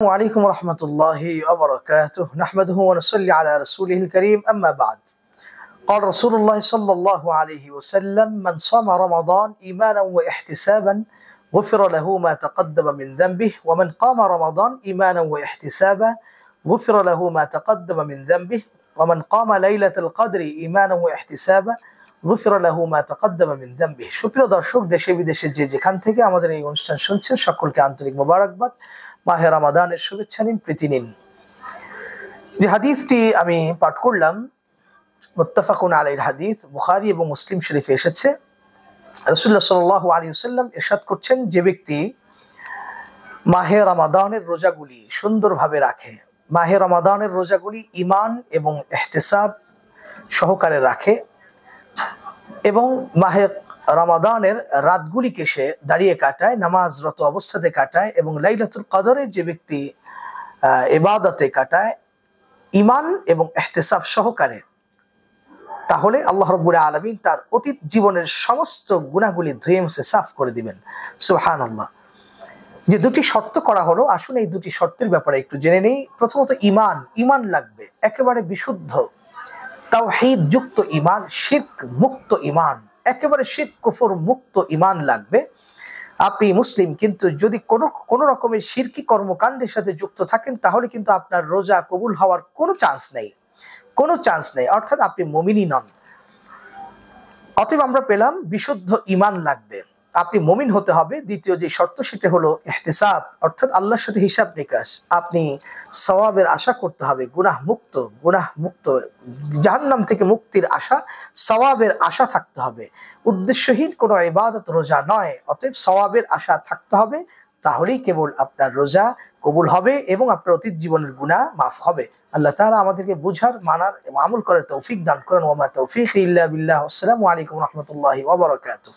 عليكم ورحمة الله وبركاته نحمده ونصلي على رسوله الكريم أما بعد قال رسول الله صلى الله عليه وسلم من صام رمضان إيمانا واحتسابا غفر له ما تقدم من ذنبه ومن قام رمضان إيمانا واحتسابا غفر له ما تقدم من ذنبه ومن قام ليلة القدر إيمانا واحتسابا غفر له ما تقدم من ذنبه সুপ্রিয় দর্শক দেশে বিদেশে যে যেখান থেকে আমাদের এই অনুষ্ঠান শুনছেন সকলকে আন্তরিক মোবারকবাদ মাহে রমাদানের শুভেচ্ছা নিন প্রীতি নিন যে হাদিসটি আমি পাঠ করলাম মুত্তাফাকুন আলাইহির হাদিস বুখারী এবং মুসলিম শরীফে এসেছে রাসূলুল্লাহ সাল্লাল্লাহু আলাইহি ওয়াসাল্লাম ইরশাদ করছেন যে ব্যক্তি মাহে রমাদানের রোজাগুলি সুন্দরভাবে রাখে মাহে রমাদানের রোজাগুলি ঈমান এবং ইহতিসাব সহকারে রাখে এবং মাহে রমাদানের রাতগুলিকে সে দাঁড়িয়ে কাটায় নামাজরত অবস্থাতে কাটায় এবং লাইলাতুল কদরে যে ব্যক্তি ইবাদতে কাটায় ঈমান এবং ইহতিসাব সহকারে তাহলে আল্লাহ রাব্বুল আলামিন তার অতীত জীবনের সমস্ত গুনাহগুলি ধুয়ে মুছে সাফ করে দিবেন সুবহানাল্লাহ। যে দুটি শর্ত করা হলো আসুন এই দুটি শর্তের ব্যাপারে একটু জেনে নেই। প্রথমত ঈমান লাগবে একেবারে বিশুদ্ধ তাওহীদ যুক্ত ঈমান, শিরক মুক্ত ঈমান, একেবারে শিরক কুফর মুক্ত ঈমান লাগবে। আপনি মুসলিম কিন্তু যদি কোনো রকমের শিরকি কর্মকাণ্ডের সাথে যুক্ত থাকেন তাহলে কিন্তু আপনার রোজা কবুল হওয়ার কোনো চান্স নেই, অর্থাৎ আপনি মুমিনই নন। অতএব আমরা পেলাম বিশুদ্ধ ঈমান লাগবে, আপনি মুমিন হতে হবে। দ্বিতীয় যে শর্ত সেটা হলো ইহতিসাব, অর্থাৎ আল্লাহর সাথে হিসাব নিকাশ, আপনি সওয়াবের আশা করতে হবে, গুনাহ মুক্ত জাহান্নাম থেকে মুক্তির আশা, সওয়াবের আশা থাকতে হবে। উদ্দেশ্যহীন কোনো ইবাদত রোজা নয়, অতএব সওয়াবের আশা থাকতে হবে, তাহলেই কেবল আপনার রোজা কবুল হবে এবং আপনার অতীত জীবনের গুনাহ মাফ হবে। আল্লাহ তাআলা আমাদেরকে বুঝার, মানার এবং আমল করার তৌফিক দান করেন। ওয়া মা তৌফিক ইল্লা বিল্লাহ। আসসালামু আলাইকুম ওয়া রাহমাতুল্লাহি ওয়া বারাকাতুহু।